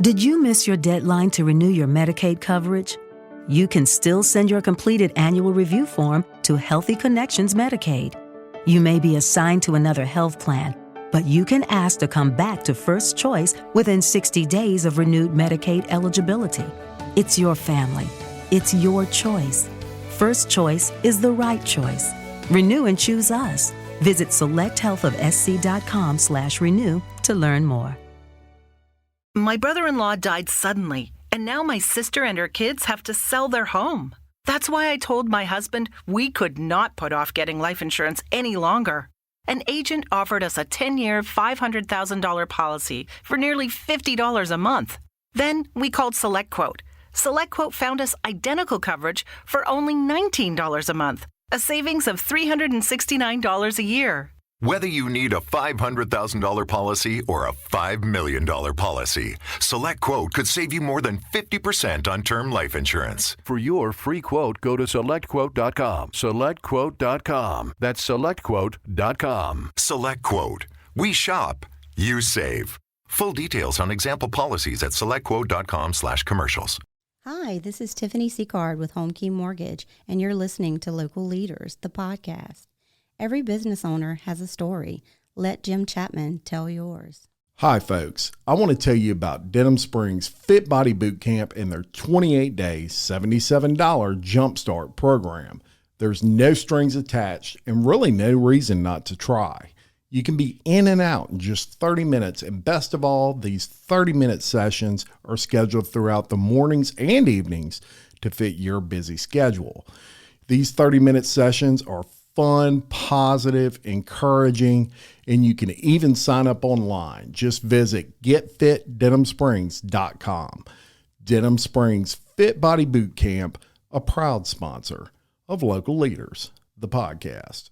Did you miss your deadline to renew your Medicaid coverage? You can still send your completed annual review form to Healthy Connections Medicaid. You may be assigned to another health plan, but you can ask to come back to First Choice within 60 days of renewed Medicaid eligibility. It's your family. It's your choice. First Choice is the right choice. Renew and choose us. Visit selecthealthofsc.com/renew to learn more. My brother-in-law died suddenly, and now my sister and her kids have to sell their home. That's why I told my husband we could not put off getting life insurance any longer. An agent offered us a 10-year, $500,000 policy for nearly $50 a month. Then we called SelectQuote. SelectQuote found us identical coverage for only $19 a month, a savings of $369 a year. Whether you need a $500,000 policy or a $5 million policy, SelectQuote could save you more than 50% on term life insurance. For your free quote, go to SelectQuote.com. SelectQuote.com. That's SelectQuote.com. SelectQuote. We shop. You save. Full details on example policies at SelectQuote.com/commercials. Hi, this is Tiffany Sicard with HomeKey Mortgage, and you're listening to Local Leaders, the podcast. Every business owner has a story. Let Jim Chapman tell yours. Hi, folks. I want to tell you about Denham Springs Fit Body Boot Camp and their 28-day, $77 Jumpstart program. There's no strings attached and really no reason not to try. You can be in and out in just 30 minutes, and best of all, these 30-minute sessions are scheduled throughout the mornings and evenings to fit your busy schedule. These 30-minute sessions are fun, positive, encouraging, and you can even sign up online. Just visit getfitdenhamsprings.com. Denham Springs Fit Body Boot Camp, a proud sponsor of Local Leaders, the podcast.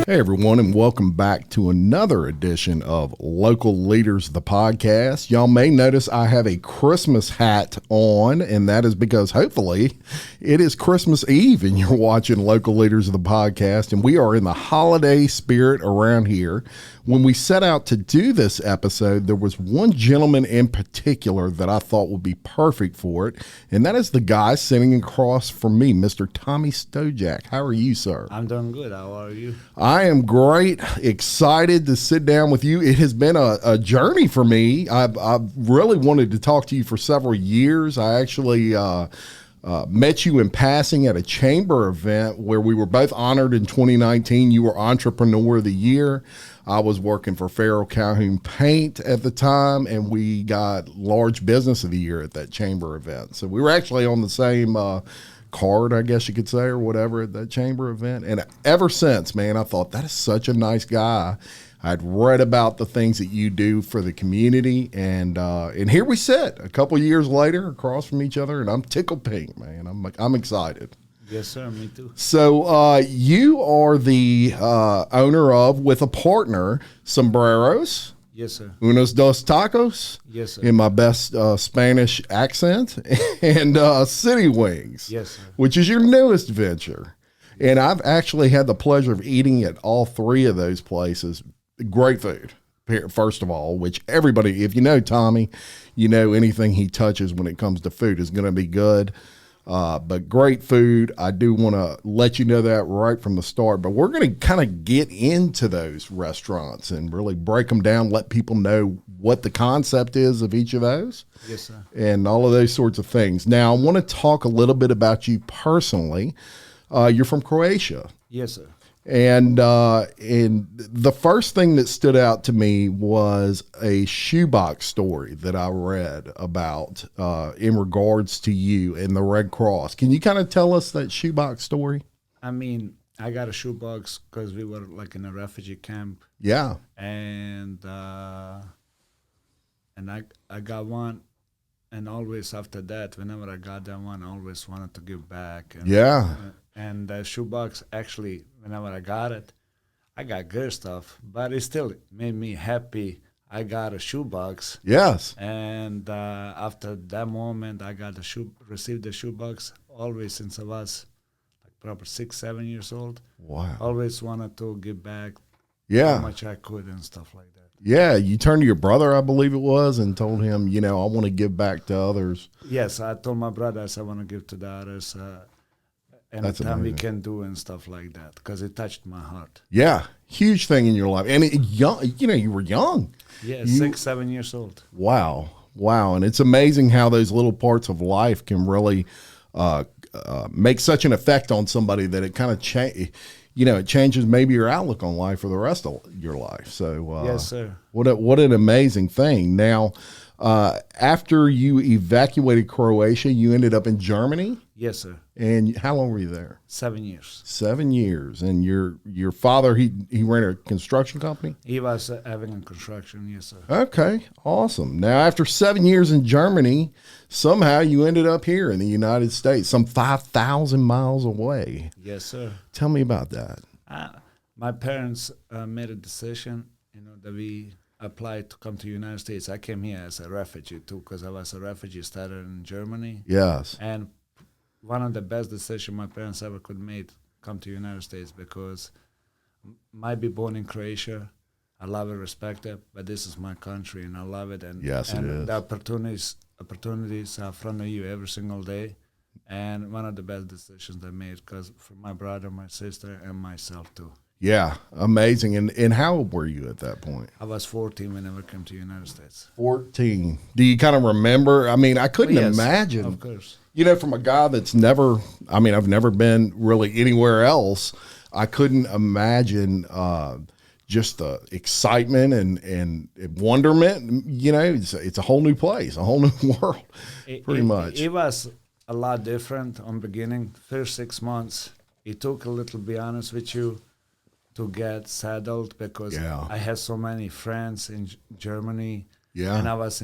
Hey everyone, and welcome back to another edition of Local Leaders, the podcast. Y'all may notice I have a Christmas hat on, and that is because hopefully it is Christmas Eve and you're watching Local Leaders of the podcast, and we are in the holiday spirit around here. When we set out to do this episode, there was one gentleman in particular that I thought would be perfect for it, and that is the guy sitting across from me, Mr. Tommy Stojak. How are you, sir? I'm doing good. How are you? I am great. Excited to sit down with you. It has been a journey for me. I've really wanted to talk to you for several years. I actually met you in passing at a chamber event where we were both honored in 2019. You were Entrepreneur of the Year. I was working for Farrell Calhoun Paint at the time, and we got Large Business of the Year at that chamber event. So we were actually on the same card, I guess you could say, or whatever, at that chamber event. And ever since, man, I thought that is such a nice guy. I'd read about the things that you do for the community, and here we sit a couple years later across from each other, and I'm tickled pink, man. I'm excited. Yes, sir. Me too. So you are the owner of, with a partner, Sombreros. Yes, sir. Unos dos tacos. Yes, sir. In my best Spanish accent. And City Wings. Yes, sir. Which is your newest venture. And I've actually had the pleasure of eating at all three of those places. Great food, first of all, which everybody, if you know Tommy, you know anything he touches when it comes to food is going to be good. But great food. I do want to let you know that right from the start, but we're going to kind of get into those restaurants and really break them down, let people know what the concept is of each of those. Yes, sir. And all of those sorts of things. Now, I want to talk a little bit about you personally. You're from Croatia. Yes, sir. And the first thing that stood out to me was a shoebox story that I read about in regards to you and the Red Cross. Can you kind of tell us that shoebox story? I mean, I got a shoebox because we were like in a refugee camp. Yeah. And I got one, and always after that, whenever I got that one, I always wanted to give back. And, yeah. And the shoebox, actually, whenever I got it, I got good stuff, but it still made me happy. I got a shoebox. Yes. And after that moment, I got received the shoebox. Always since I was like probably 6, 7 years old. Wow. Always wanted to give back Yeah. how much I could and stuff like that. Yeah. You turned to your brother, I believe it was, and told him, you know, I want to give back to others. Yes, I told my brother I want to give to the others anytime we can do and stuff like that, because it touched my heart. Yeah. Huge thing in your life. And young, you know, you were young. Yeah, 6, 7 years old. Wow. Wow. And it's amazing how those little parts of life can really make such an effect on somebody that it kind of it changes maybe your outlook on life for the rest of your life. So yes, sir. What an amazing thing. Now, after you evacuated Croatia, you ended up in Germany. Yes, sir. And how long were you there? 7 years. 7 years. And your father, he ran a construction company? He was having a construction, yes, sir. Okay, awesome. Now, after 7 years in Germany, somehow you ended up here in the United States, some 5,000 miles away. Yes, sir. Tell me about that. My parents made a decision, that we applied to come to the United States. I came here as a refugee, too, because I was a refugee started in Germany. Yes. And one of the best decisions my parents ever could make, come to the United States, because might be born in Croatia. I love it, respect it, but this is my country, and I love it. And yes, it is. The opportunities are in front of you every single day. And one of the best decisions I made, because for my brother, my sister, and myself, too. Yeah, amazing. And how old were you at that point? I was 14 when I came to the United States. 14. Do you kind of remember? I mean, I couldn't imagine. Of course. From a guy that's I've never been really anywhere else. I couldn't imagine just the excitement and wonderment. It's a whole new place, a whole new world, pretty much. It was a lot different on beginning. First 6 months, it took a little, be honest with you, to get settled, because I had so many friends in Germany, and I was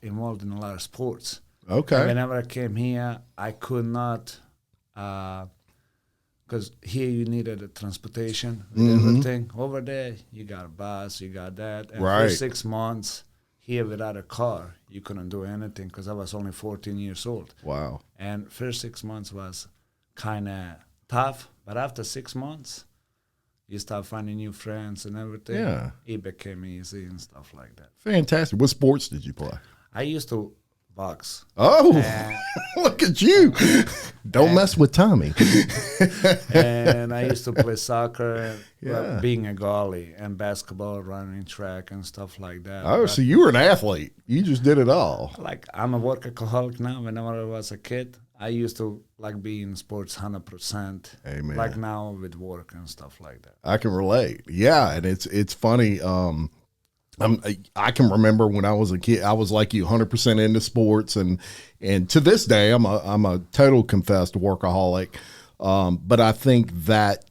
involved in a lot of sports. Okay. And whenever I came here, I could not, because here you needed a transportation and everything. Over there, you got a bus, you got that. And for 6 months, here without a car, you couldn't do anything, because I was only 14 years old. Wow. And first 6 months was kind of tough, but after 6 months, you start finding new friends and everything. Yeah. It became easy and stuff like that. Fantastic. What sports did you play? I used to box. Oh, look at you. Don't mess with Tommy. And I used to play soccer, being a goalie, and basketball, running track, and stuff like that. Oh, so you were an athlete. You just did it all. Like, I'm a workaholic now. Whenever I was a kid, I used to be in sports 100%. Amen. Like now with work and stuff like that. I can relate. Yeah, and it's funny. I can remember when I was a kid, I was like you, 100% into sports, and to this day, I'm a total confessed workaholic. But I think that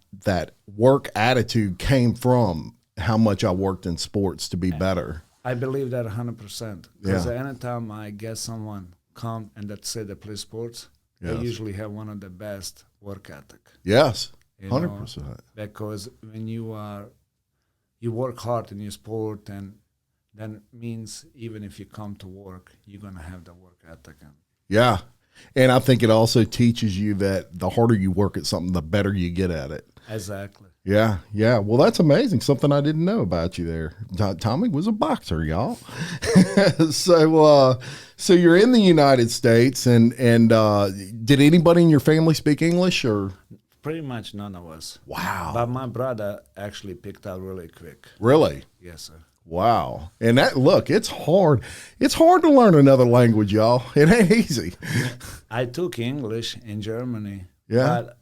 work attitude came from how much I worked in sports to be better. I believe that 100%. Because anytime I get someone come and that say they play sports, they usually have one of the best work ethic. Yes, 100%. Because when you work hard in your sport, and then means even if you come to work, you're going to have the work ethic. Yeah. And I think it also teaches you that the harder you work at something, the better you get at it. Exactly. Yeah, yeah. Well, that's amazing. Something I didn't know about you there. Tommy was a boxer, y'all. So you're in the United States, and did anybody in your family speak English, or? Pretty much none of us. Wow. But my brother actually picked up really quick. Really? Yes, sir. Wow. And it's hard. It's hard to learn another language, y'all. It ain't easy. I took English in Germany. Yeah. But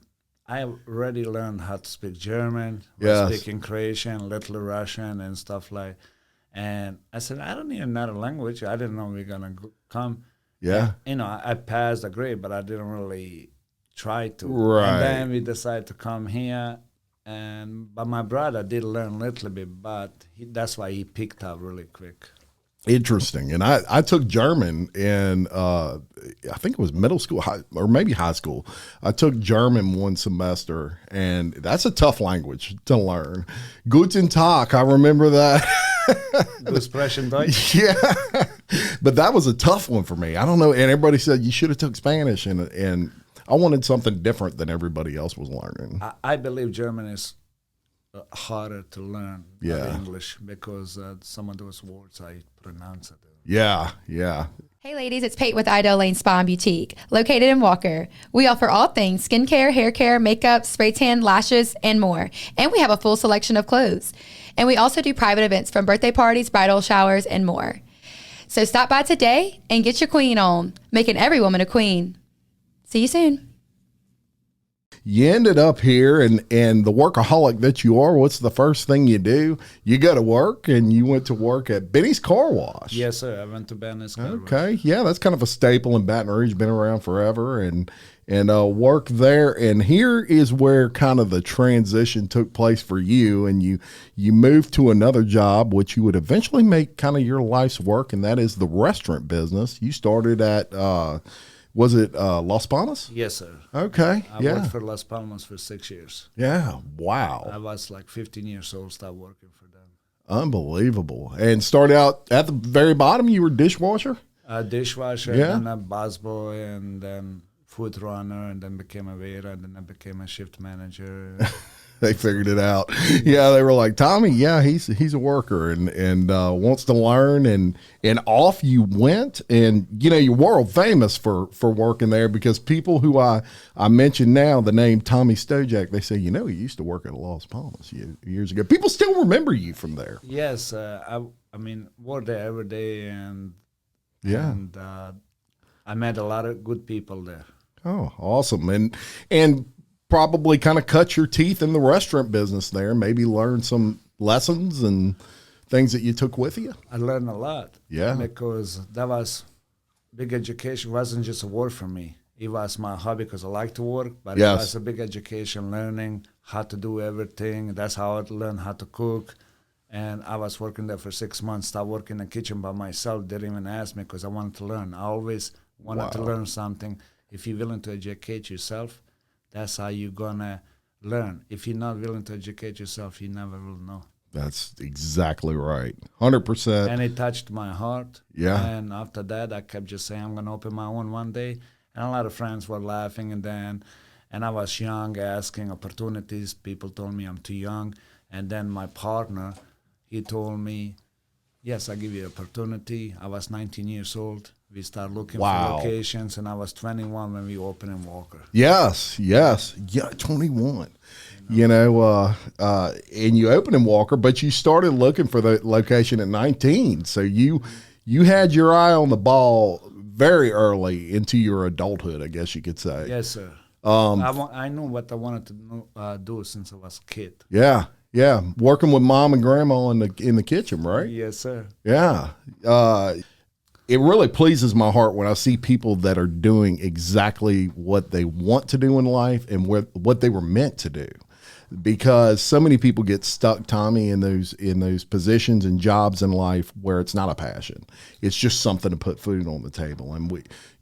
I already learned how to speak German, speaking Croatian, little Russian, and stuff like. And I said, I don't need another language. I didn't know we were gonna come. Yeah. And, I passed the grade, but I didn't really try to. Right. And then we decided to come here. But my brother did learn a little bit, but that's why he picked up really quick. Interesting. And I took German in, I think it was middle school, or maybe high school. I took German one semester, and that's a tough language to learn. Guten Tag, I remember that. Du sprechen Deutsch? Yeah, but that was a tough one for me. I don't know, and everybody said you should have took Spanish, and I wanted something different than everybody else was learning. I believe German is harder to learn than English because some of those words I pronounce it. Yeah. Hey ladies, it's Pate with Idell Lane Spa and Boutique, located in Walker. We offer all things skincare, hair care, makeup, spray tan, lashes, and more. And we have a full selection of clothes. And we also do private events from birthday parties, bridal showers, and more. So stop by today and get your queen on, making every woman a queen. See you soon. You ended up here, and the workaholic that you are, what's the first thing you do? You go to work, and you went to work at Benny's Car Wash. Yes, sir. I went to Benny's Car Wash. Okay, yeah, that's kind of a staple in Baton Rouge, been around forever, and work there. And here is where kind of the transition took place for you, and you moved to another job, which you would eventually make kind of your life's work, and that is the restaurant business. You started at was it Las Palmas? Yes, sir. Okay. I worked for Las Palmas for 6 years. Yeah. Wow. I was like 15 years old, started working for them. Unbelievable. And started out at the very bottom, you were dishwasher? A dishwasher, and then a busboy, and then food runner, and then became a waiter, and then I became a shift manager. They figured it out. Yeah, they were like, Tommy, yeah, he's a worker and wants to learn, and off you went. And you're world famous for working there, because people who I mentioned now, the name Tommy Stojak, they say, he used to work at Las Palmas years ago. People still remember you from there. Yes, I mean, worked there every day, and I met a lot of good people there. Oh, awesome. And probably kind of cut your teeth in the restaurant business there, maybe learn some lessons and things that you took with you. I learned a lot. Yeah. Because that was big education. It wasn't just a work for me. It was my hobby because I like to work, but It was a big education, learning how to do everything. That's how I learned how to cook. And I was working there for 6 months, started working in the kitchen by myself, didn't even ask me because I wanted to learn. I always wanted to learn something. If you're willing to educate yourself, that's how you're going to learn. If you're not willing to educate yourself, you never will know. That's exactly right. 100%. And it touched my heart. Yeah. And after that, I kept just saying, I'm going to open my own one day. And a lot of friends were laughing. And I was young, asking opportunities. People told me I'm too young. And then my partner, he told me, yes, I'll give you an opportunity. I was 19 years old. We started looking for locations, and I was 21 when we opened in Walker. Yes. Yeah, 21. And you opened in Walker, but you started looking for the location at 19. So you had your eye on the ball very early into your adulthood, I guess you could say. Yes, sir. I knew what I wanted to do since I was a kid. Yeah. Working with mom and grandma in the kitchen, right? Yes, sir. Yeah. It really pleases my heart when I see people that are doing exactly what they want to do in life and what they were meant to do. Because so many people get stuck, Tommy, in those positions and jobs in life where it's not a passion. It's just something to put food on the table. And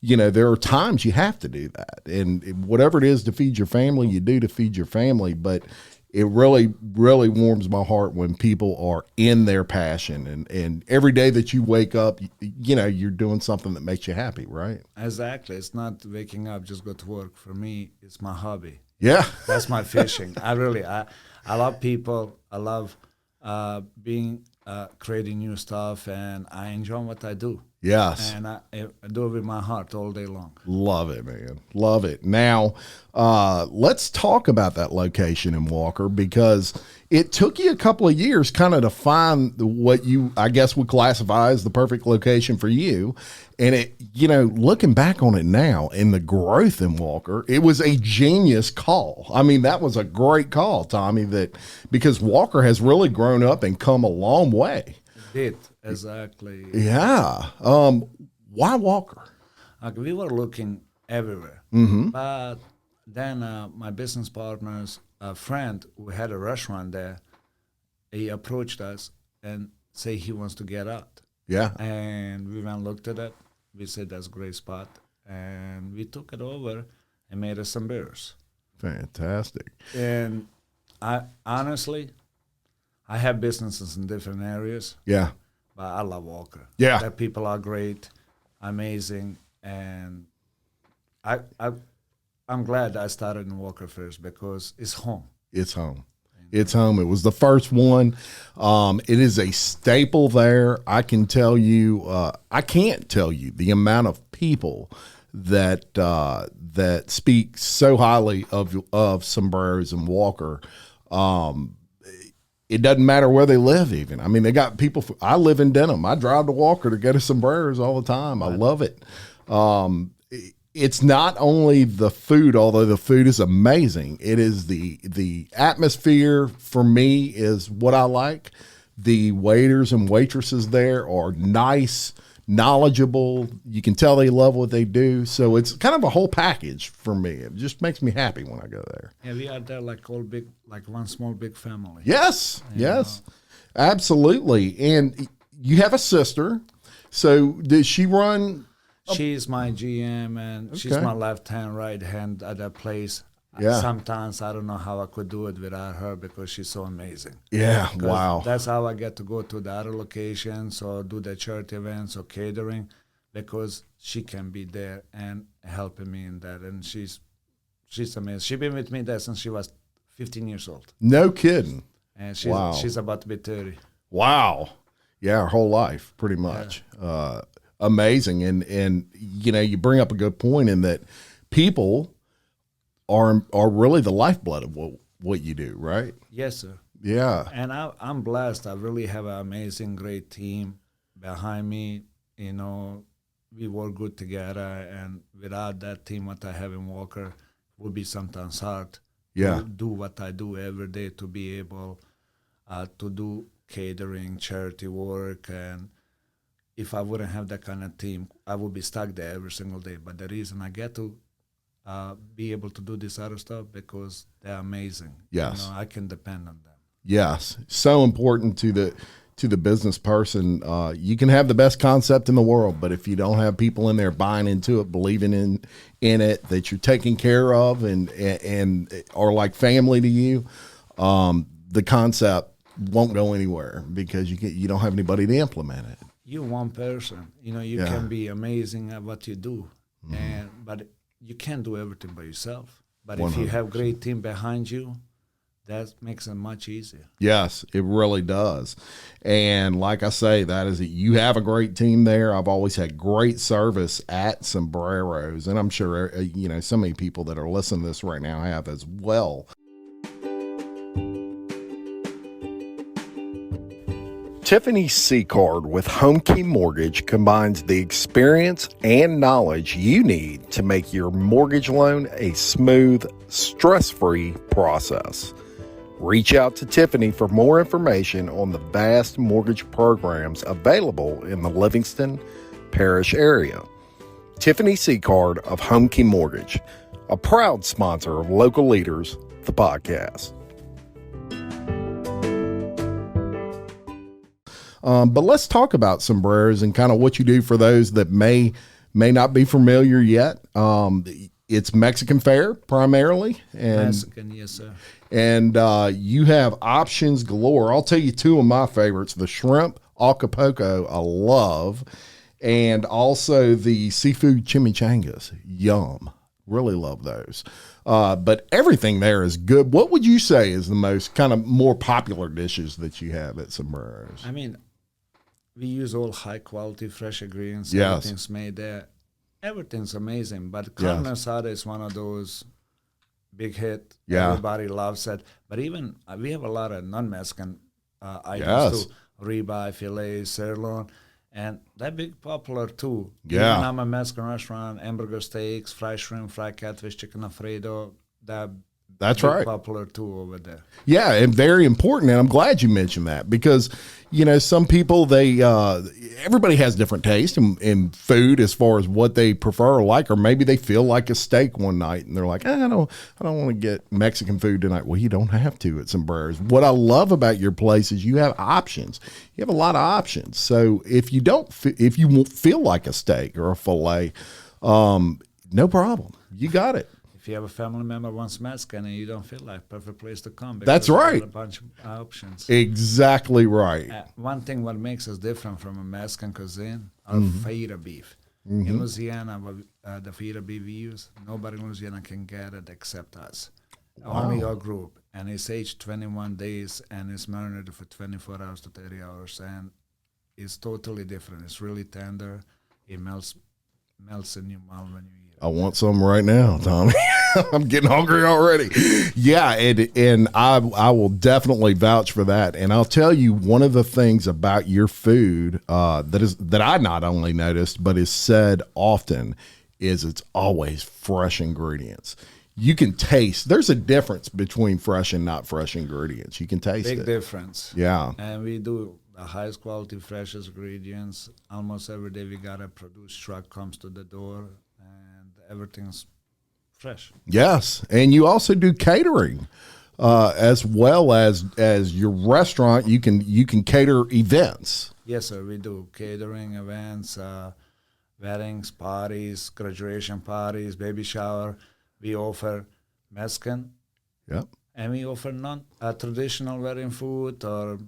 there are times you have to do that. And whatever it is to feed your family, you do to feed your family. But it really, really warms my heart when people are in their passion, and every day that you wake up, you're doing something that makes you happy, right? Exactly. It's not waking up, just go to work. For me, it's my hobby. Yeah. That's my fishing. I love people. I love creating new stuff, and I enjoy what I do. Yes. And I do it with my heart all day long. Love it, man. Love it. Now, let's talk about that location in Walker, because it took you a couple of years kind of to find what you, I guess, would classify as the perfect location for you. And looking back on it now and the growth in Walker, it was a genius call. I mean, that was a great call, Tommy, because Walker has really grown up and come a long way. It did. Exactly. Yeah. Why Walker? We were looking everywhere. Mm-hmm. But then my business partner's friend who had a restaurant there, he approached us and said he wants to get out. Yeah. And we went and looked at it. We said that's a great spot. And we took it over and made us Sombreros. Fantastic. And I honestly, I have businesses in different areas. Yeah. But I love Walker. Yeah. The people are great, amazing, and I'm glad I started in Walker first because it's home. It's home. It's home. It was the first one. It is a staple there. I can tell you, I can't tell you the amount of people that that speak so highly of Sombreros and Walker. It doesn't matter where they live even. I mean, they got people. I live in Denham. I drive to Walker to go to Sombreros all the time. I love it. It's not only the food, although the food is amazing. It is the atmosphere for me is what I like. The waiters and waitresses there are nice, knowledgeable. You can tell they love what they do. So it's kind of a whole package for me. It just makes me happy when I go there. Yeah, we are there like one small big family. Yes, yes, absolutely. And you have a sister. So did she run? She's my GM, and she's my left hand, right hand at that place. Yeah. Sometimes I don't know how I could do it without her because she's so amazing. Yeah, wow. That's how I get to go to the other locations or do the charity events or catering, because she can be there and helping me in that. And she's amazing. She's been with me there since she was 15 years old. No kidding. And she's about to be 30. Wow. Yeah, her whole life, pretty much. Yeah. Amazing. And you know, you bring up a good point in that people are really the lifeblood of what you do, right? Yes, sir. Yeah. And I'm blessed. I really have an amazing, great team behind me. You know, we work good together, and without that team, what I have in Walker, it would be sometimes hard to do what I do every day, to be able to do catering, charity work, and if I wouldn't have that kind of team, I would be stuck there every single day. But the reason I get to be able to do this other stuff, because they're amazing. Yes. You know, I can depend on them. Yes. So important to the business person. You can have the best concept in the world, but if you don't have people in there buying into it, believing in it, that you're taking care of and are like family to you, the concept won't go anywhere because you don't have anybody to implement it. You're one person. You know, you can be amazing at what you do, but you can't do everything by yourself. But 100%. If you have a great team behind you, that makes it much easier. Yes, it really does. And like I say, that is it. You have a great team there. I've always had great service at Sombreros, and I'm sure you know so many people that are listening to this right now have as well. Tiffany Sicard with HomeKey Mortgage combines the experience and knowledge you need to make your mortgage loan a smooth, stress-free process. Reach out to Tiffany for more information on the vast mortgage programs available in the Livingston Parish area. Tiffany Sicard of HomeKey Mortgage, a proud sponsor of Local Leaders, the podcast. But let's talk about Sombreros and kind of what you do for those that may not be familiar yet. It's Mexican fare primarily. And, Mexican, yes, sir. And you have options galore. I'll tell you two of my favorites. The shrimp acapulco, I love. And also the seafood chimichangas. Yum. Really love those. But everything there is good. What would you say is the most kind of more popular dishes that you have at Sombreros? I mean, we use all high quality, fresh ingredients. Yes. Everything's made there. Everything's amazing. But carne asada is one of those big hit. Yeah. Everybody loves it. But even we have a lot of non-Mexican items too. Ribeye, filet, sirloin. And they're big popular too. Yeah. Even I'm a Mexican restaurant, hamburger steaks, fried shrimp, fried catfish, chicken Alfredo. That's right. Popular too over there. Yeah, and very important. And I'm glad you mentioned that because, you know, some people, everybody has different taste in food as far as what they prefer or like, or maybe they feel like a steak one night and they're like, I don't want to get Mexican food tonight. Well, you don't have to at Sombreros. What I love about your place is you have options. You have a lot of options. So if you won't feel like a steak or a filet, no problem. You got it. if you have a family member wants Mexican and you don't feel like, perfect place to come. That's because right. A bunch of options. Exactly right. One thing what makes us different from a Mexican cuisine, our fajita beef. In Louisiana, the fajita beef we use, nobody in Louisiana can get it except us. Only our group. And it's aged 21 days and it's marinated for 24 hours to 30 hours. And it's totally different. It's really tender. It melts in your mouth when you eat it. I want some right now, Tommy. I'm getting hungry already. Yeah, and I will definitely vouch for that. And I'll tell you, one of the things about your food that I not only noticed but is said often is it's always fresh ingredients. You can taste. There's a difference between fresh and not fresh ingredients. You can taste it. Big difference. Yeah. And we do the highest quality, freshest ingredients. Almost every day we got a produce truck comes to the door, and everything's fresh. Yes, and you also do catering, as well as your restaurant. You can cater events. Yes, sir. We do catering events, weddings, parties, graduation parties, baby shower. We offer Mexican. Yep. And we offer non-traditional wedding food or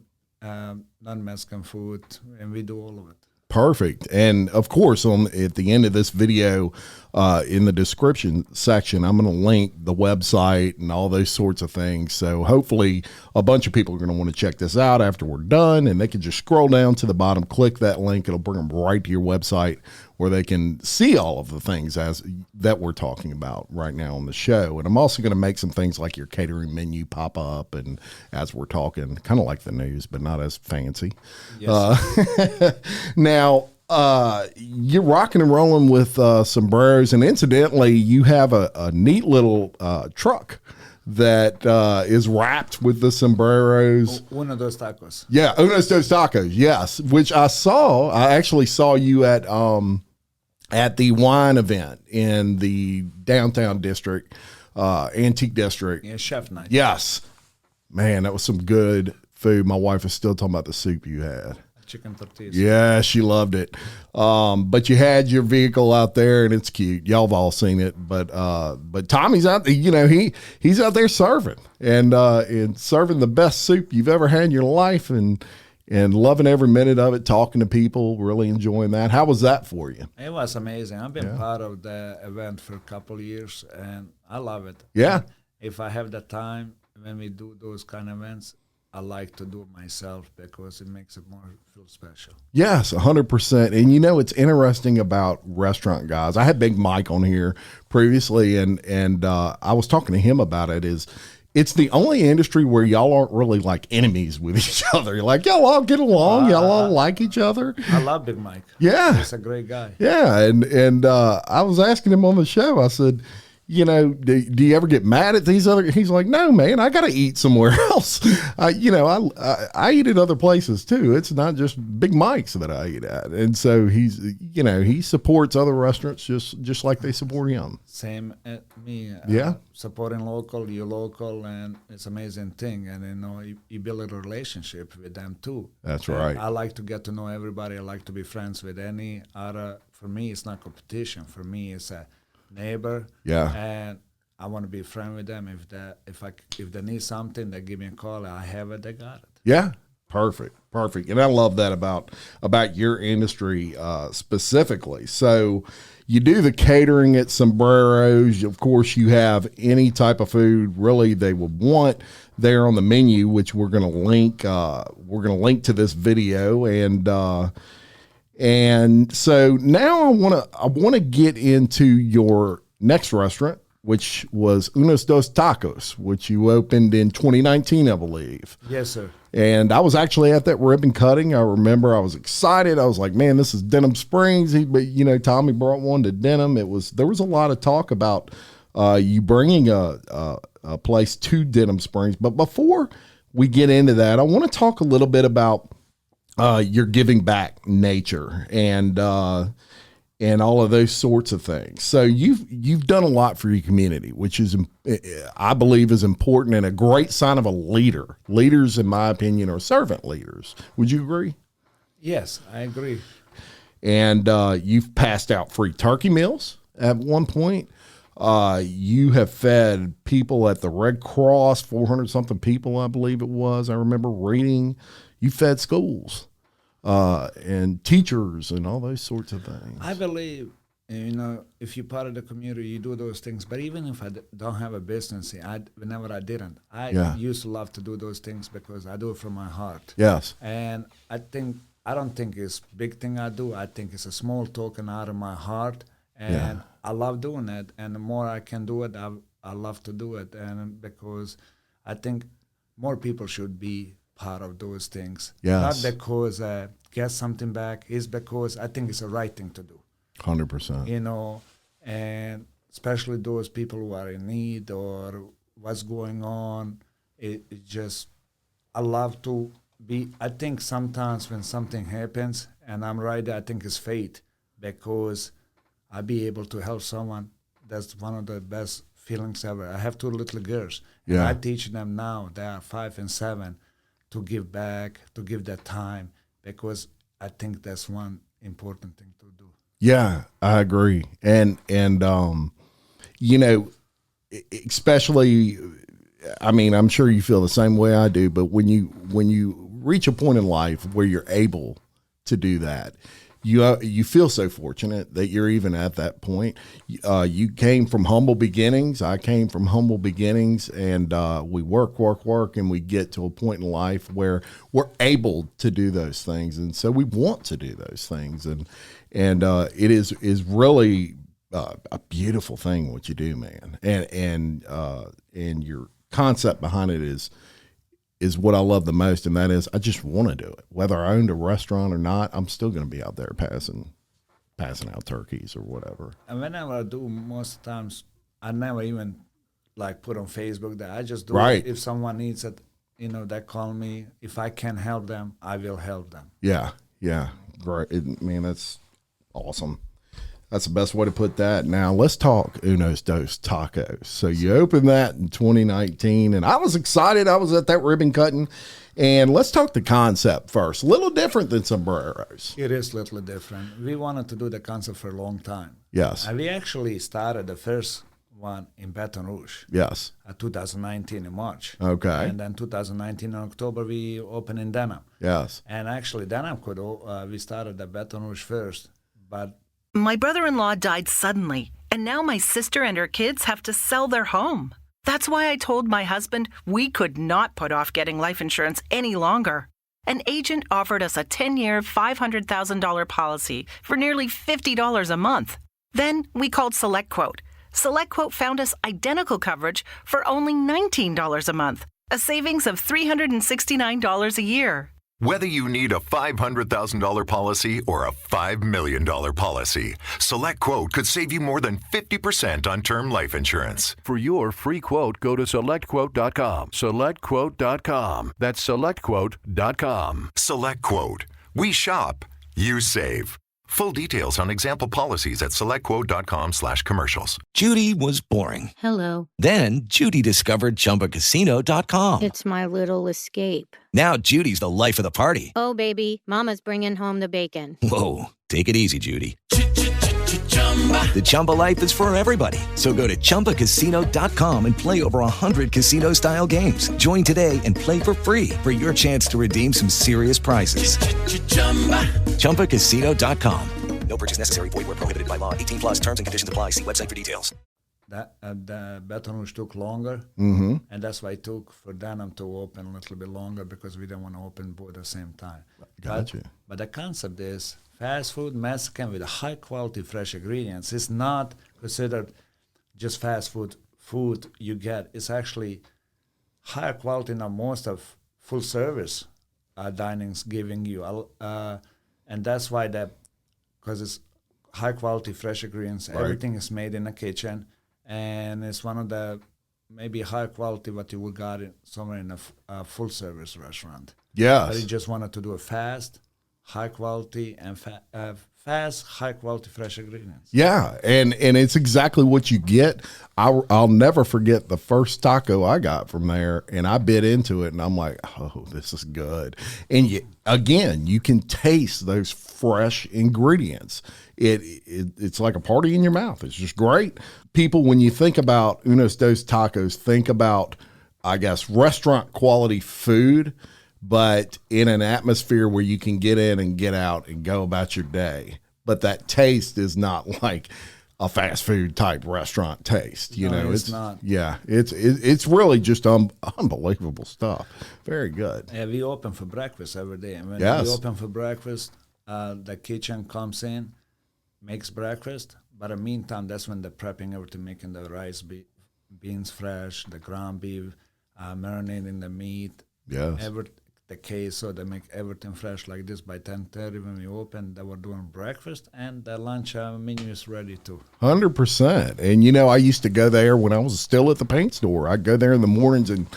non-Mexican food, and we do all of it. Perfect. And of course, at the end of this video, in the description section, I'm going to link the website and all those sorts of things. So hopefully a bunch of people are going to want to check this out after we're done, and they can just scroll down to the bottom, click that link. It'll bring them right to your website where they can see all of the things that we're talking about right now on the show. And I'm also going to make some things like your catering menu pop up, and as we're talking, kind of like the news, but not as fancy. Yes. Now, you're rocking and rolling with sombreros, and incidentally, you have a neat little truck that is wrapped with the sombreros. Uno dos tacos. Yeah, unos dos tacos, yes, which I actually saw you at the wine event in the downtown district, antique district. Yeah, chef night. Yes. Man, that was some good food. My wife is still talking about the soup you had. Chicken tortillas. Yeah, she loved it. But you had your vehicle out there, and it's cute. Y'all have all seen it. But Tommy's out there. You know, he's out there serving and serving the best soup you've ever had in your life, and loving every minute of it. Talking to people, really enjoying that. How was that for you? It was amazing. I've been part of the event for a couple of years, and I love it. Yeah. If I have the time when we do those kind of events, I like to do it myself because it makes it more feel special. Yes, 100%. And you know, it's interesting about restaurant guys. I had Big Mike on here previously, and I was talking to him about it. It's the only industry where y'all aren't really like enemies with each other. You're like, y'all all get along. Y'all all like each other. I love Big Mike. Yeah. He's a great guy. Yeah. And I was asking him on the show, I said, you know, do you ever get mad at these other? He's like, no, man, I got to eat somewhere else. I eat at other places too. It's not just Big Mike's that I eat at. And so he supports other restaurants just like they support him. Same at me. Yeah. Supporting local, you local, and it's an amazing thing. And you build a relationship with them too. That's right. I like to get to know everybody. I like to be friends with any other. For me, it's not competition. For me, it's a neighbor, and I want to be a friend with them. If they need something, they give me a call. I have it, they got it. Yeah, perfect. And I love that about your industry specifically. So you do the catering at Sombreros. Of course, you have any type of food really they would want there on the menu, which we're going to link. We're going to link to this video, and so now I want to get into your next restaurant, which was Unos Dos Tacos, which you opened in 2019, I believe. Yes, sir. And I was actually at that ribbon cutting. I remember I was excited. I was like, man, this is Denham Springs. But Tommy brought one to Denham. There was a lot of talk about you bringing a place to Denham Springs. But before we get into that, I want to talk a little bit about your giving back nature and all of those sorts of things. So you've done a lot for your community, which is, I believe, is important and a great sign of a leader. Leaders, in my opinion, are servant leaders. Would you agree? Yes, I agree. And you've passed out free turkey meals at one point. You have fed people at the Red Cross, 400 something people, I believe it was. I remember reading. You fed schools and teachers and all those sorts of things. I believe, if you're part of the community, you do those things. But even if I don't have a business, whenever I didn't, I used to love to do those things because I do it from my heart. Yes. And I don't think it's a big thing I do. I think it's a small token out of my heart. And I love doing it. And the more I can do it, I love to do it. And because I think more people should be part of those things. Yes. Not because get something back. It's because I think it's the right thing to do. 100%. And especially those people who are in need or what's going on. It just, I love to be, I think sometimes when something happens and I'm right there, I think it's fate because I be able to help someone. That's one of the best feelings ever. I have 2 little girls. And I teach them now, they are 5 and 7, to give back, to give their time, because I think that's one important thing to do. Yeah, I agree. And especially, I mean, I'm sure you feel the same way I do, but when you reach a point in life where you're able to do that, you feel so fortunate that you're even at that point. You came from humble beginnings. I came from humble beginnings, and we work, and we get to a point in life where we're able to do those things, and so we want to do those things, and it is really a beautiful thing what you do, man, and your concept behind it is what I love the most, and that is I just want to do it. Whether I owned a restaurant or not, I'm still going to be out there passing out turkeys or whatever. And whenever I do, most times I never even put on Facebook that I just do right. it. If someone needs it, they call me. If I can help them, I will help them. Yeah, great. That's awesome. That's the best way to put that. Now, let's talk Unos Dos Tacos. So you opened that in 2019, and I was excited. I was at that ribbon cutting. And let's talk the concept first. A little different than Sombreros. It is a little different. We wanted to do the concept for a long time. Yes. And we actually started the first one in Baton Rouge. Yes. 2019 in March. Okay. And then 2019 in October, we opened in Denham. Yes. And actually, Denham we started at Baton Rouge first, but My brother-in-law died suddenly, and now my sister and her kids have to sell their home. That's why I told my husband we could not put off getting life insurance any longer. An agent offered us a 10-year, $500,000 policy for nearly $50 a month. Then we called SelectQuote. SelectQuote found us identical coverage for only $19 a month, a savings of $369 a year. Whether you need a $500,000 policy or a $5 million policy, SelectQuote could save you more than 50% on term life insurance. For your free quote, go to SelectQuote.com. SelectQuote.com. That's SelectQuote.com. SelectQuote. We shop, you save. Full details on example policies at SelectQuote.com/commercials. Judy was boring. Hello. Then Judy discovered ChumbaCasino.com. It's my little escape. Now Judy's the life of the party. Oh, baby, mama's bringing home the bacon. Whoa, take it easy, Judy. The Chumba life is for everybody. So go to ChumbaCasino.com and play over 100 casino-style games. Join today and play for free for your chance to redeem some serious prizes. ChumbaCasino.com. No purchase necessary. Void where prohibited by law. 18 plus terms and conditions apply. See website for details. The Baton Rouge took longer, Mm-hmm. and that's why it took for Denham to open a little bit longer because we didn't want to open both at the same time. Gotcha. But the concept is fast food, Mexican with high quality fresh ingredients. It's not considered just fast food you get. It's actually higher quality than most of full service dining's giving you. And that's why because it's high quality fresh ingredients. Right. Everything is made in the kitchen. And it's one of the maybe high quality what you would got somewhere in a full service restaurant. Yes. But he just wanted to do it fast, high quality and fast, high quality, fresh ingredients. Yeah, and it's exactly what you get. I'll never forget the first taco I got from there, and I bit into it, and I'm like, oh, this is good. And you can taste those fresh ingredients. It's like a party in your mouth. It's just great. People, when you think about Unos Dos Tacos, think about, I guess, restaurant quality food, but in an atmosphere where you can get in and get out and go about your day. But that taste is not like a fast food type restaurant taste. It's not. Yeah, it's really just unbelievable stuff. Very good. Yeah, we open for breakfast every day. And when Yes. we open for breakfast, the kitchen comes in, makes breakfast. But in the meantime, that's when they're prepping everything, making the rice, beans fresh, the ground beef, marinating the meat. Yes. The queso, they make everything fresh like this. By 10:30 when we open, they were doing breakfast, and the lunch menu is ready too. 100%. And I used to go there when I was still at the paint store. I'd go there in the mornings and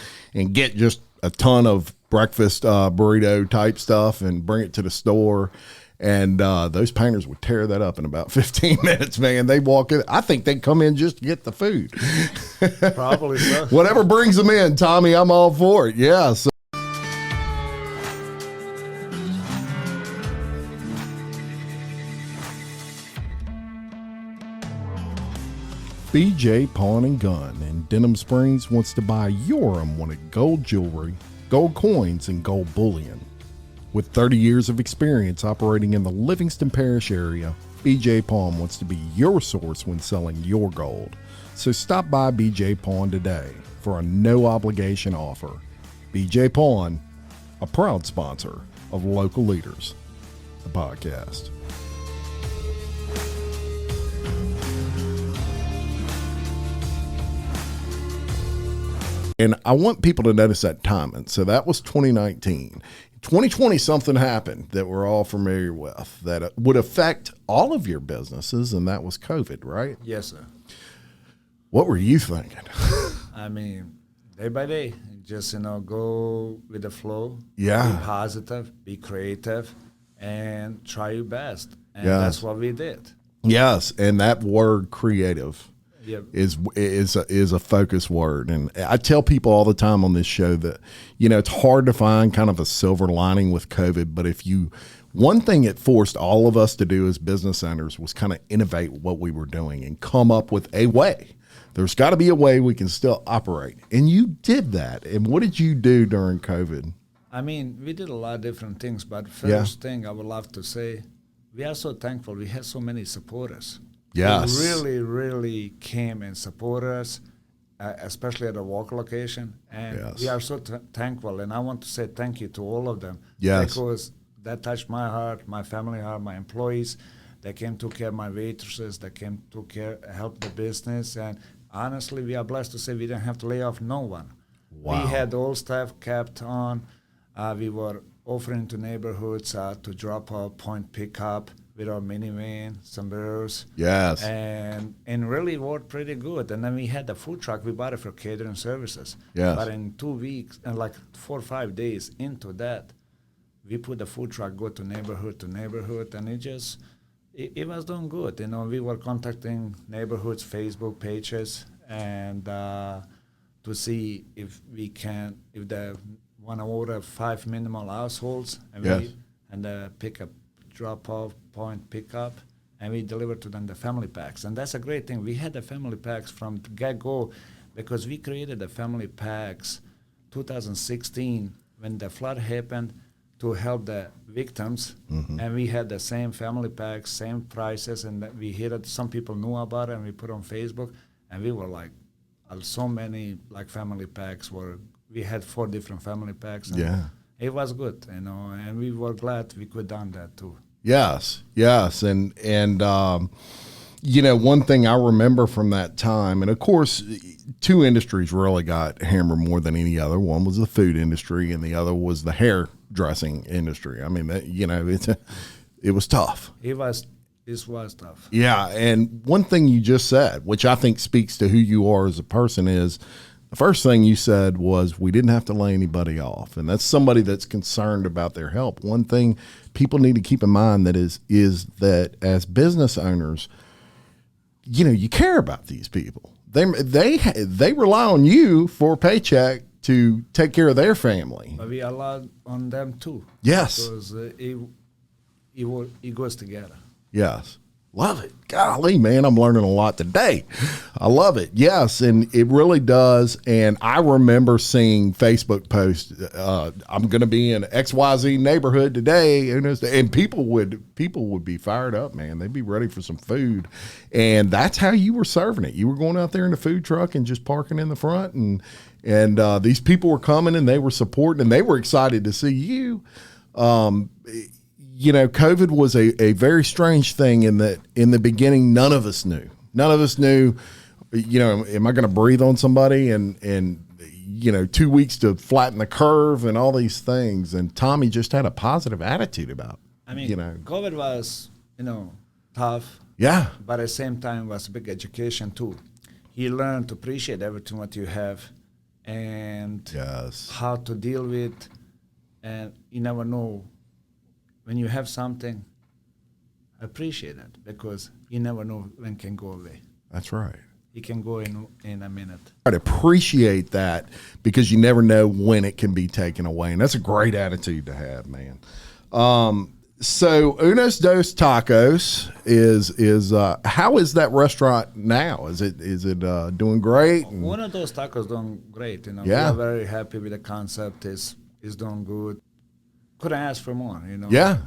get just a ton of breakfast burrito type stuff and bring it to the store. And those painters would tear that up in about 15 minutes, man. They walk in. I think they come in just to get the food. Probably so. Whatever brings them in, Tommy, I'm all for it. Yeah. So. BJ Pawn and Gun in Denham Springs wants to buy your unwanted gold jewelry, gold coins, and gold bullion. With 30 years of experience operating in the Livingston Parish area, BJ Pawn wants to be your source when selling your gold. So stop by BJ Pawn today for a no-obligation offer. BJ Pawn, a proud sponsor of Local Leaders, the podcast. And I want people to notice that timing. So that was 2019. 2020, something happened that we're all familiar with that would affect all of your businesses, and that was COVID, right? Yes, sir. What were you thinking? I mean, day by day, just, go with the flow. Yeah. Be positive, be creative, and try your best. And Yes. that's what we did. Yes, and that word creative Yep. is a focus word. And I tell people all the time on this show that, it's hard to find kind of a silver lining with COVID, but one thing it forced all of us to do as business owners was kind of innovate what we were doing and come up with a way. There's got to be a way we can still operate. And you did that. And what did you do during COVID? I mean, we did a lot of different things, but first thing I would love to say, we are so thankful we had so many supporters. Yes. They really, really came and supported us, especially at the walk location. And we are so thankful. And I want to say thank you to all of them. Yes. Because that touched my heart, my family heart, my employees. They came to care of my waitresses. They came to help the business. And honestly, we are blessed to say we didn't have to lay off no one. Wow. We had all staff kept on. We were offering to neighborhoods to drop off, point pickup with our minivan, Sombreros. Yes. And really worked pretty good. And then we had the food truck. We bought it for catering services. Yes. But in 2 weeks, and like 4 or 5 days into that, we put the food truck, go to neighborhood, and it was doing good. We were contacting neighborhoods, Facebook pages, and to see if they want to order 5 minimal households, and the pickup, drop-off, point, pickup, and we deliver to them the family packs. And that's a great thing. We had the family packs from get-go because we created the family packs 2016 when the flood happened to help the victims. Mm-hmm. And we had the same family packs, same prices, and we hit it. Some people knew about it, and we put it on Facebook, and we were like, so many family packs we had 4 different family packs. And it was good, and we were glad we could done that too. Yes. And one thing I remember from that time, and of course, 2 industries really got hammered more than any other. One was the food industry, and the other was the hairdressing industry. I mean, it was tough. It was tough. Yeah, and one thing you just said, which I think speaks to who you are as a person, is The first thing you said was we didn't have to lay anybody off. And that's somebody that's concerned about their health. One thing people need to keep in mind that is that as business owners, you care about these people. They rely on you for a paycheck to take care of their family. But we rely on them too. Yes. Because it goes together. Yes. Love it. Golly, man, I'm learning a lot today. I love it. Yes, and it really does. And I remember seeing Facebook posts, I'm going to be in XYZ neighborhood today. And people would be fired up, man. They'd be ready for some food. And that's how you were serving it. You were going out there in the food truck and just parking in the front. And these people were coming and they were supporting and they were excited to see you. COVID was a very strange thing in that in the beginning, none of us knew. None of us knew, am I going to breathe on somebody and 2 weeks to flatten the curve and all these things. And Tommy just had a positive attitude about it. COVID was, tough. Yeah. But at the same time, it was a big education too. He learned to appreciate everything what you have and how to deal with. And you never know. When you have something, appreciate it because you never know when it can go away. That's right. It can go in a minute. I'd appreciate that because you never know when it can be taken away. And that's a great attitude to have, man. So Unos Dos Tacos is how is that restaurant now? Is it doing great? One of those tacos doing great. Yeah. We are very happy with the concept. Is doing good. Couldn't ask for more, Yeah,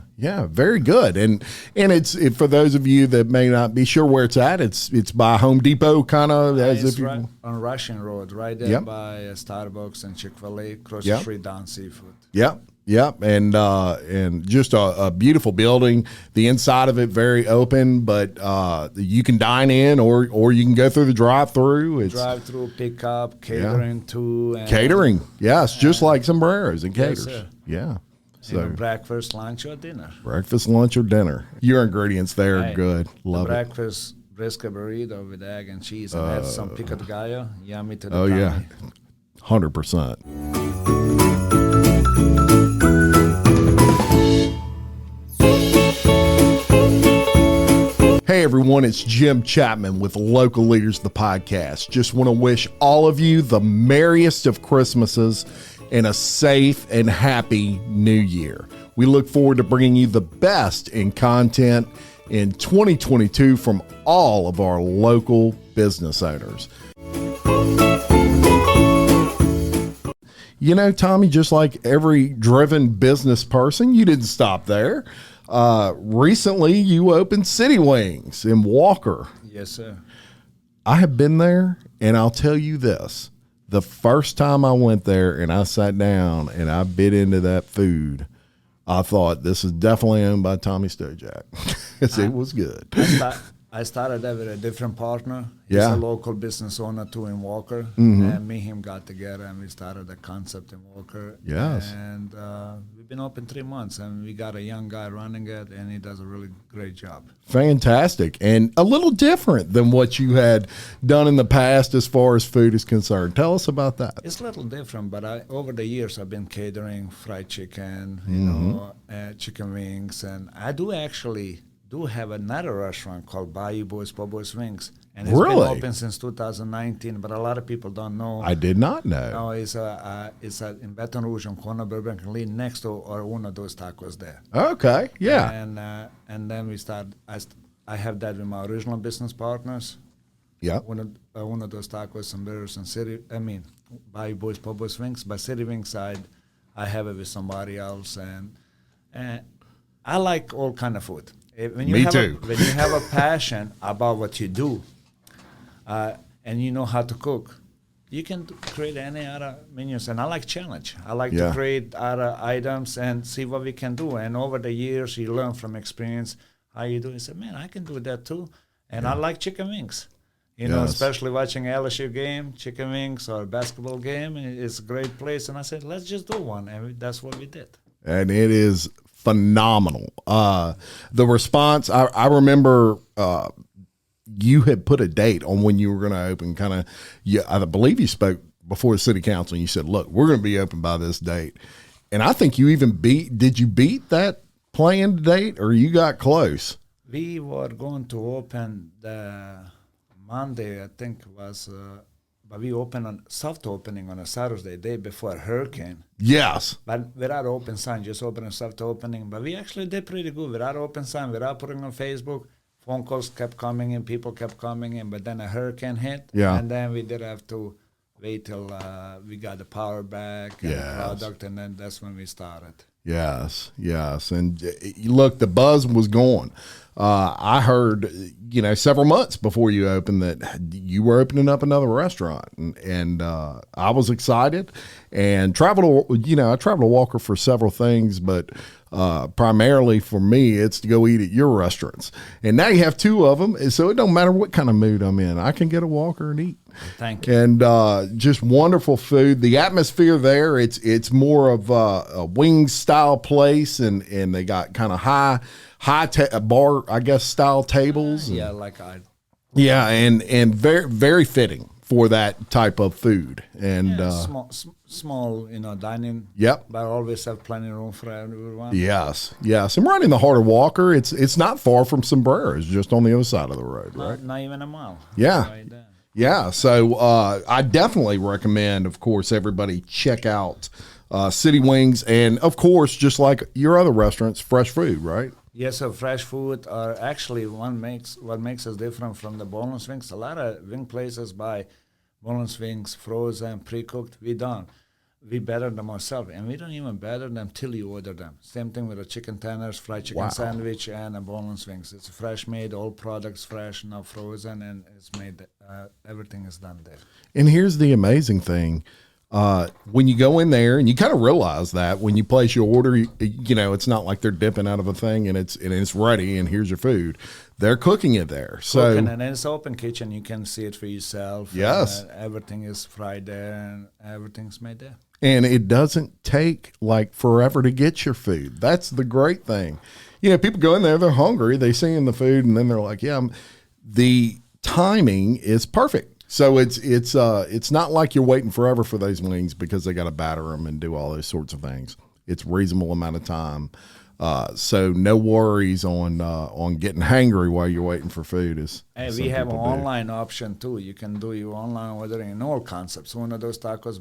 very good. And it's for those of you that may not be sure where it's at, it's by Home Depot, kind of as if right on Russian Road, right there by Starbucks and Chick-fil-A, across the street down Seafood. Yep, and just a beautiful building. The inside of it very open, but you can dine in or you can go through the drive-through. Drive-through, pick-up, catering too. Catering, yes, just like Sombreros and caters. Yes, sir. Yeah. So breakfast, lunch, or dinner. Breakfast, lunch, or dinner. Your ingredients there are good. Love breakfast, brisket burrito with egg and cheese, and add some pico de gallo. Yummy to the tummy. Yeah, 100%. Hey everyone, it's Jim Chapman with Local Leaders, the podcast. Just want to wish all of you the merriest of Christmases and a safe and happy new year. We look forward to bringing you the best in content in 2022 from all of our local business owners. Tommy, just like every driven business person, you didn't stop there. Recently, you opened City Wings in Walker. Yes, sir. I have been there, and I'll tell you this. The first time I went there and I sat down and I bit into that food, I thought this is definitely owned by Tommy Stojak. It was good. I started that with a different partner. He's a local business owner too in Walker. And me and him got together and we started the concept in Walker. Yes. And we've been open 3 months and we got a young guy running it and he does a really great job. Fantastic. And a little different than what you had done in the past as far as food is concerned. Tell us about that. It's a little different, but over the years I've been catering fried chicken, chicken wings, and I do have another restaurant called Bayou Boys Po Boys Wings, and it's been open since 2019. But a lot of people don't know. I did not know. No, it's in Baton Rouge on corner Burbank and Lee, next to or one of those tacos there. Okay, yeah. And then we start. I have that with my original business partners. Yeah. One of those tacos, Sombreros and Bayou Boys Po Boys Wings. By City Wing side, I have it with somebody else, and I like all kind of food. When you have a passion about what you do, and you know how to cook, you can create any other menus. And I like challenge. I like to create other items and see what we can do. And over the years, you learn from experience how you do. You say, man, I can do that too. And I like chicken wings. Especially watching LSU game, chicken wings, or a basketball game. It's a great place. And I said, let's just do one. And that's what we did. And it is phenomenal. The response, I remember you had put a date on when you were going to open. I believe you spoke before the city council and you said, look, we're going to be open by this date. And I think you even did you beat that planned date or you got close? We were going to open the Monday, I think was, but we opened on soft opening on a Saturday, day before hurricane. Yes. But without open sign, just open a soft opening. But we actually did pretty good without open sign, without putting on Facebook. Phone calls kept coming in, people kept coming in, but then a hurricane hit. Yeah. And then we did have to wait till we got the power back and the product, and then that's when we started. Yes. And look, the buzz was going. I heard, several months before you opened that you were opening up another restaurant, and I was excited. And I traveled to Walker for several things, but primarily for me, it's to go eat at your restaurants. And now you have two of them, so it don't matter what kind of mood I'm in. I can get a Walker and eat. Thank you. And just wonderful food. The atmosphere there, it's more of a wings style place, and they got kind of high bar, I guess, style tables. And very, very fitting for that type of food. And small, dining. Yep. But always have plenty of room for everyone. Yes. And right in the heart of Walker, it's not far from Sombrero. It's just on the other side of the road, right? Not even a mile. Yeah. Right there. Yeah, so I definitely recommend, of course, everybody check out City Wings, and of course, just like your other restaurants, fresh food, right? Yes, so fresh food are actually what makes us different from the boneless wings. A lot of wing places buy boneless wings frozen, pre-cooked. We don't. We better them ourselves, and we don't even better them till you order them. Same thing with the chicken tenders, fried chicken sandwich, and a boneless wings. It's fresh made, all products fresh, not frozen, and it's made. Everything is done there. And here's the amazing thing: when you go in there, and you kind of realize that when you place your order, it's not like they're dipping out of a thing and it's ready, and here's your food. They're cooking it there. And it's open kitchen. You can see it for yourself. Yes. Everything is fried there, and everything's made there. And it doesn't take like forever to get your food. That's the great thing. People go in there, they're hungry, they see in the food, and then they're like, the timing is perfect. So it's not like you're waiting forever for those wings because they got to batter them and do all those sorts of things. It's reasonable amount of time. So no worries on getting hangry while you're waiting for food. We have an online option too. You can do your online ordering in all concepts. One of those tacos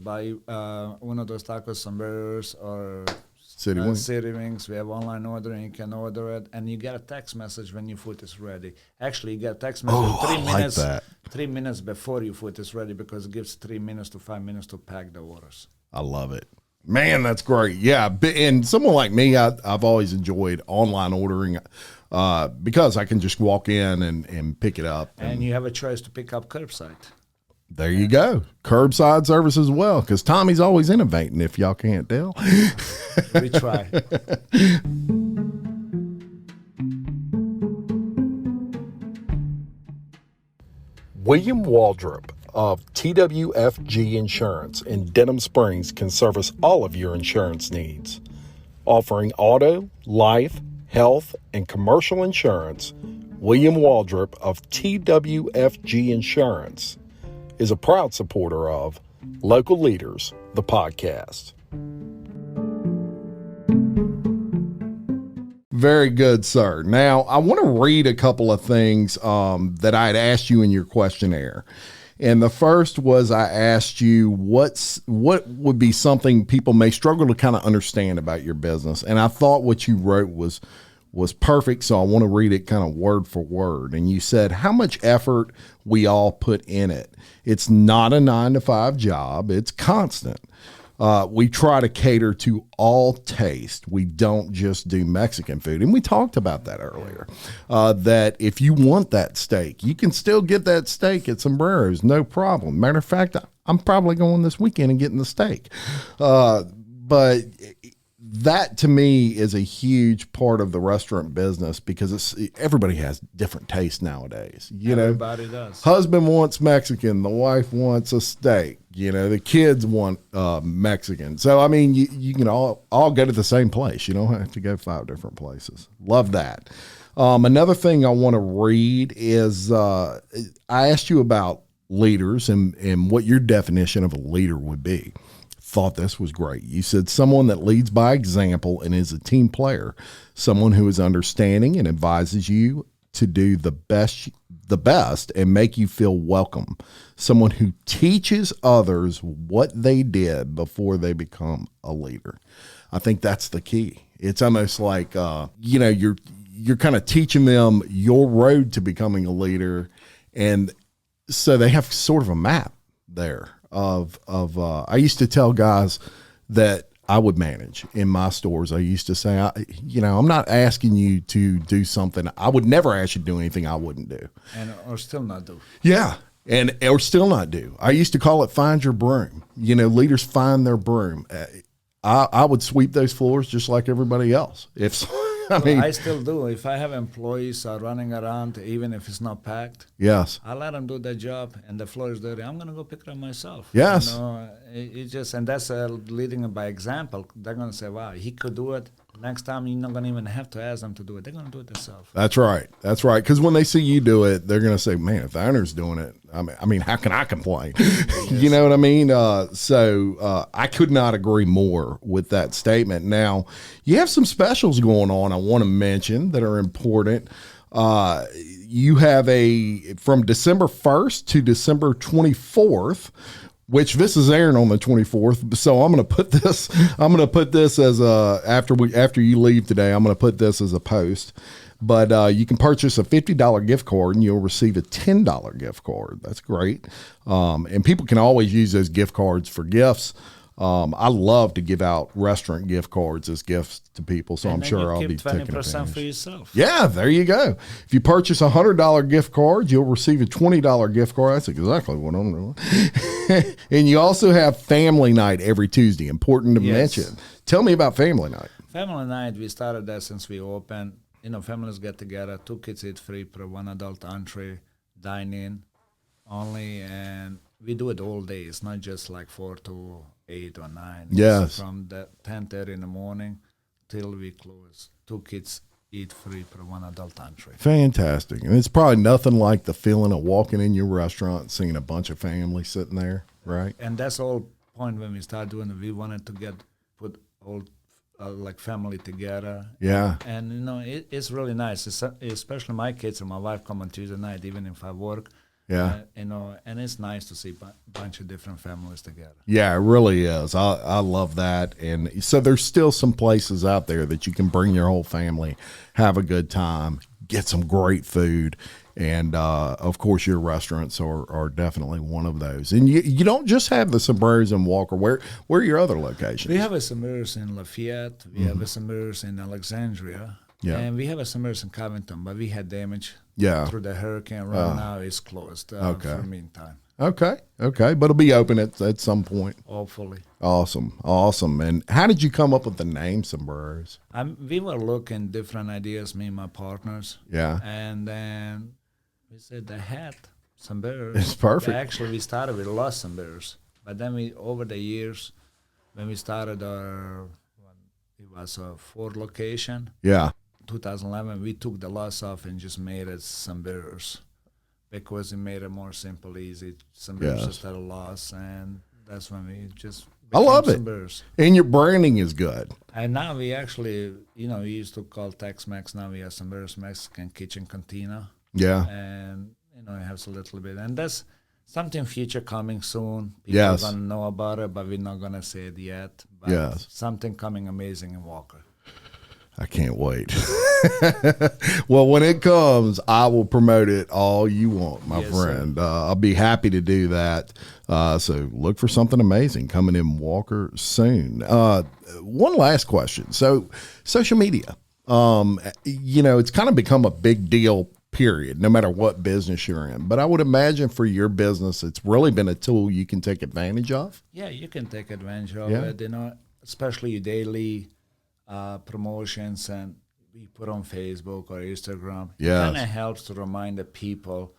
sombreros or City Wings. We have online ordering. You can order it, and you get a text message when your food is ready. Actually, you get a text message 3 minutes before your food is ready, because it gives 3 minutes to 5 minutes to pack the orders. I love it. Man, that's great. Yeah, and someone like me, I've always enjoyed online ordering because I can just walk in and pick it up. And you have a choice to pick up curbside. There you go. Curbside service as well, because Tommy's always innovating, if y'all can't tell. We try. William Waldrep of TWFG Insurance in Denham Springs can service all of your insurance needs. Offering auto, life, health, and commercial insurance, William Waldrep of TWFG Insurance is a proud supporter of Local Leaders, the podcast. Very good, sir. Now, I want to read a couple of things that I had asked you in your questionnaire. And the first was, I asked you what would be something people may struggle to kind of understand about your business. And I thought what you wrote was perfect, so I want to read it kind of word for word. And you said how much effort we all put in it. It's not a 9-to-5 job. It's constant. We try to cater to all taste. We don't just do Mexican food. And we talked about that earlier, that if you want that steak, you can still get that steak at Sombrero's, no problem. Matter of fact, I'm probably going this weekend and getting the steak. But that to me is a huge part of the restaurant business, because everybody has different tastes nowadays. Everybody does. Husband wants Mexican, the wife wants a steak. The kids want Mexican. So I mean, you can all go to the same place. You don't have to go 5 different places. Love that. Another thing I want to read is I asked you about leaders and what your definition of a leader would be. Thought this was great. You said someone that leads by example and is a team player, someone who is understanding and advises you to do the best and make you feel welcome, someone who teaches others what they did before they become a leader. I think that's the key. It's almost like, you're kind of teaching them your road to becoming a leader. And so they have sort of a map there of I used to tell guys that I would manage in my stores. I used to say, I'm not asking you to do something. I would never ask you to do anything I wouldn't do. Or still not do. Yeah. Or still not do. I used to call it find your broom. Leaders find their broom. I would sweep those floors just like everybody else. I still do. If I have employees running around, even if it's not packed, yes, I let them do their job, and the floor is dirty. I'm going to go pick it up myself. Yes, and that's leading by example. They're going to say, "Wow, he could do it." Next time, you're not going to even have to ask them to do it. They're going to do it themselves. That's right. Because when they see you do it, they're going to say, "Man, if the owner's doing it, I mean, how can I complain?" Yes. You know what I mean? So I could not agree more with that statement. Now, you have some specials going on I want to mention that are important. You have from December 1st to December 24th, which this is airing on the 24th. So I'm going to put this as after you leave today, I'm going to put this as a post. But you can purchase a $50 gift card and you'll receive a $10 gift card. That's great. And people can always use those gift cards for gifts. I love to give out restaurant gift cards as gifts to people, so I'm sure I'll be taking 20% for yourself. Yeah, there you go. If you purchase a $100 gift card, you'll receive a $20 gift card. That's exactly what I'm doing. And you also have family night every Tuesday. Important to mention. Tell me about family night. Family night, we started that since we opened. Families get together. 2 kids eat free per 1 adult entree, dine-in only, and we do it all day. It's not just like 4 to 8 or 9. Yes. So from the 10:30 in the morning till we close, 2 kids eat free per 1 adult entree. Fantastic. And it's probably nothing like the feeling of walking in your restaurant and seeing a bunch of families sitting there, right? And that's the whole point when we started doing it. We wanted to put all family together. Yeah. And it's really nice. Especially my kids and my wife come on Tuesday night, even if I work. Yeah. And it's nice to see a bunch of different families together. Yeah, it really is. I love that. And so there's still some places out there that you can bring your whole family, have a good time, get some great food. And, of course, your restaurants are definitely one of those. And you don't just have the Sombreros in Walker. Where are your other locations? We have a Sombreros in Lafayette. We have a Sombreros in Alexandria. Yeah. And we have a Sombreros in Covington, but we had damage through the hurricane. Right now it's closed for the meantime. Okay. But it'll be open at some point. Hopefully. Awesome. And how did you come up with the name Sombreros? We were looking different ideas, me and my partners. Yeah. And then we said the hat, Sombreros. It's perfect. Actually, we started with Los Sombreros. But then over the years, when we started it was a Ford location. Yeah. 2011, we took the loss off and just made it Sombreros because it made it more simple, easy. Sombreros instead of loss, and that's when we just I love it. Sombreros. And your branding is good. And now we actually, we used to call Tex-Mex. Now we have Sombreros Mexican Kitchen Cantina. Yeah. And, it has a little bit. And that's something future coming soon. People are going to know about it, but we're not going to say it yet. But something coming amazing in Walker. I can't wait. Well, when it comes, I will promote it all you want, my friend. I'll be happy to do that. So look for something amazing coming in Walker soon. One last question. So social media, it's kind of become a big deal, period, no matter what business you're in. But I would imagine for your business, it's really been a tool you can take advantage of. Yeah, you can take advantage of it, especially daily promotions and we put on Facebook or Instagram. It kind of helps to remind the people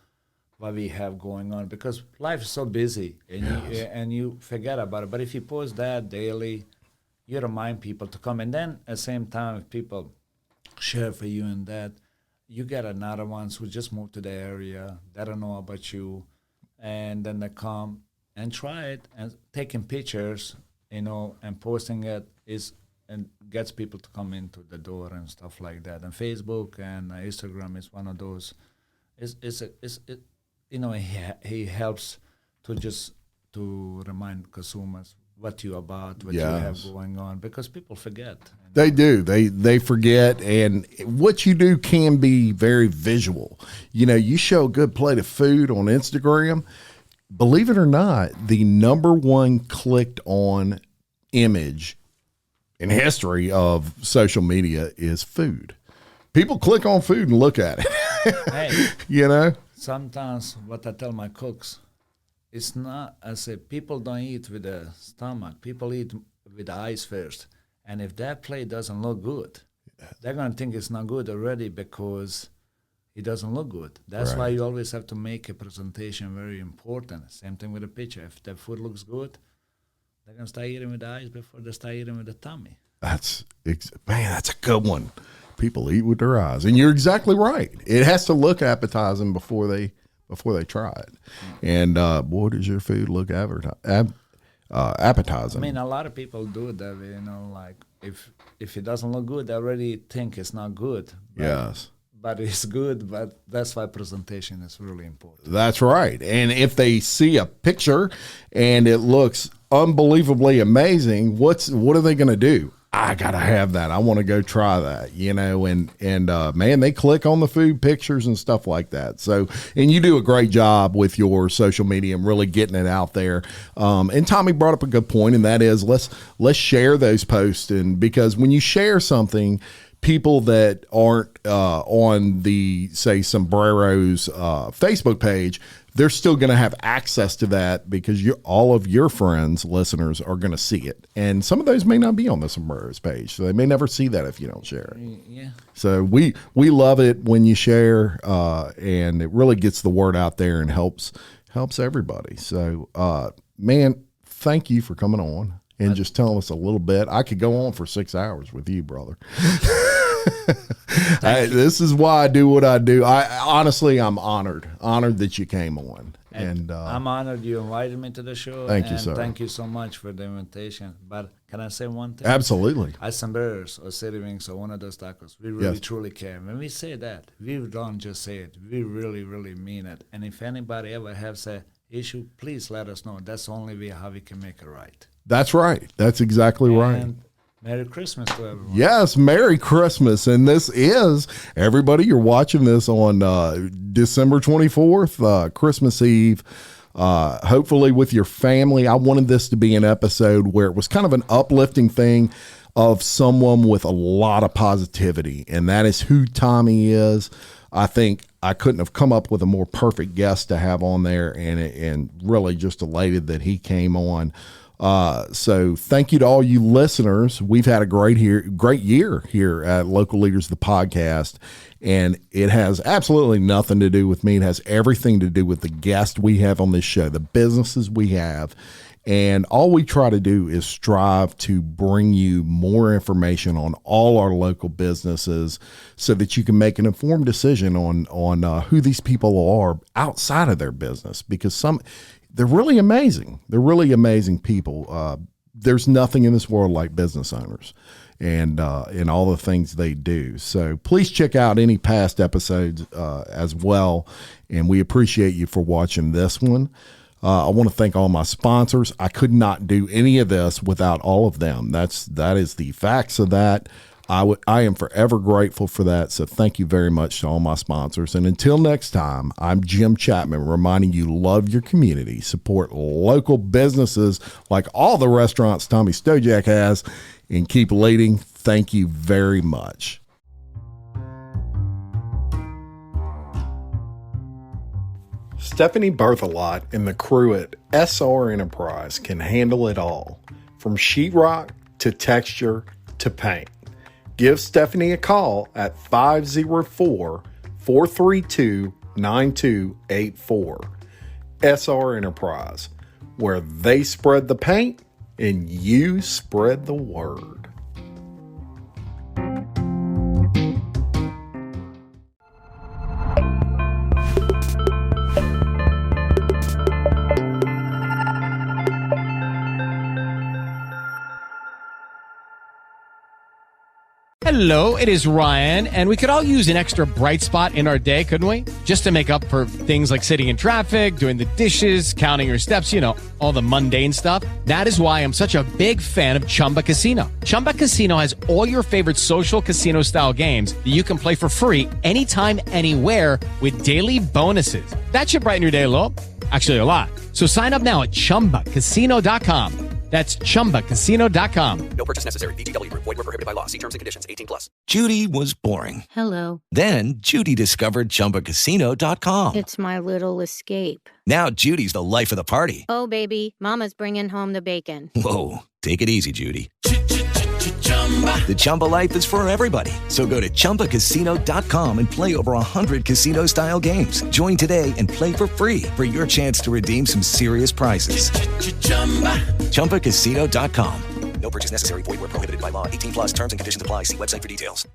what we have going on because life is so busy and you forget about it. But if you post that daily, you remind people to come. And then at the same time, if people share for you and that, you get another ones who just moved to the area. They don't know about you. and then they come and try it, and taking pictures, and posting it and gets people to come into the door and stuff like that. And Facebook and Instagram is one of those. He helps to remind consumers what you about, what you have going on, because people forget. They do. They forget, and what you do can be very visual. You show a good plate of food on Instagram. Believe it or not, the number one clicked on image in history of social media is food. People click on food and look at it. Hey, sometimes what I tell my cooks, it's not, I say, people don't eat with the stomach. People eat with the eyes first. And if that plate doesn't look good, they're going to think it's not good already because it doesn't look good. That's why you always have to make a presentation very important. Same thing with a picture. If the food looks good, they're going to start eating with the eyes before they start eating with the tummy. That's a good one. People eat with their eyes. And you're exactly right. It has to look appetizing before they try it. And boy, does your food look appetizing. I mean, a lot of people do that, like if it doesn't look good, they already think it's not good. Yes. But it's good, but that's why presentation is really important. That's right. And if they see a picture and it looks unbelievably amazing, what are they going to do? I got to have that. I want to go try that, and man, they click on the food pictures and stuff like that. So, and you do a great job with your social media and really getting it out there. And Tommy brought up a good point, and that is let's share those posts. And because when you share something, people that aren't on the, say, Sombrero's Facebook page, they're still going to have access to that because all of your friends, listeners, are going to see it. And some of those may not be on the Sombrero's page, so they may never see that if you don't share it. Yeah. So we love it when you share, and it really gets the word out there and helps everybody. So, man, thank you for coming on and just telling us a little bit. I could go on for 6 hours with you, brother. This is why I do what I do. I'm honored that you came on. And I'm honored you invited me to the show. Thank you, sir. Thank you so much for the invitation. But can I say one thing? Absolutely. As Sombreros or City Wings or one of those tacos, we really truly care. When we say that, we don't just say it. We really, really mean it. And if anybody ever has an issue, please let us know. That's the only way how we can make it right. That's right. That's exactly right. Merry Christmas to everyone. Yes, Merry Christmas. And this is, everybody, you're watching this on December 24th, Christmas Eve, hopefully with your family. I wanted this to be an episode where it was kind of an uplifting thing of someone with a lot of positivity, and that is who Tommy is. I think I couldn't have come up with a more perfect guest to have on there, and really just elated that he came on. So thank you to all you listeners. We've had a great year here at Local Leaders, the podcast, and it has absolutely nothing to do with me. It has everything to do with the guests we have on this show, the businesses we have. And all we try to do is strive to bring you more information on all our local businesses so that you can make an informed decision on who these people are outside of their business, because they're really amazing. They're really amazing people. There's nothing in this world like business owners and all the things they do. So please check out any past episodes as well. And we appreciate you for watching this one. I want to thank all my sponsors. I could not do any of this without all of them. That is the facts of that. I am forever grateful for that. So thank you very much to all my sponsors. And until next time, I'm Jim Chapman, reminding you, love your community, support local businesses like all the restaurants Tommy Stojak has, and keep leading. Thank you very much. Stephanie Berthelot and the crew at SR Enterprise can handle it all, from sheetrock to texture to paint. Give Stephanie a call at 504-432-9284. SR Enterprise, where they spread the paint and you spread the word. Hello, it is Ryan, and we could all use an extra bright spot in our day, couldn't we? Just to make up for things like sitting in traffic, doing the dishes, counting your steps, all the mundane stuff. That is why I'm such a big fan of Chumba Casino. Chumba Casino has all your favorite social casino-style games that you can play for free anytime, anywhere with daily bonuses. That should brighten your day a little. Actually, a lot. So sign up now at ChumbaCasino.com. That's ChumbaCasino.com. No purchase necessary. VGW Group. Void where prohibited by law. See terms and conditions. 18+. Judy was boring. Hello. Then Judy discovered ChumbaCasino.com. It's my little escape. Now Judy's the life of the party. Oh, baby, mama's bringing home the bacon. Whoa, take it easy, Judy. The Chumba life is for everybody. So go to ChumbaCasino.com and play over 100 casino-style games. Join today and play for free for your chance to redeem some serious prizes. ChumbaCasino.com. No purchase necessary. Void where prohibited by law. 18+. Terms and conditions apply. See website for details.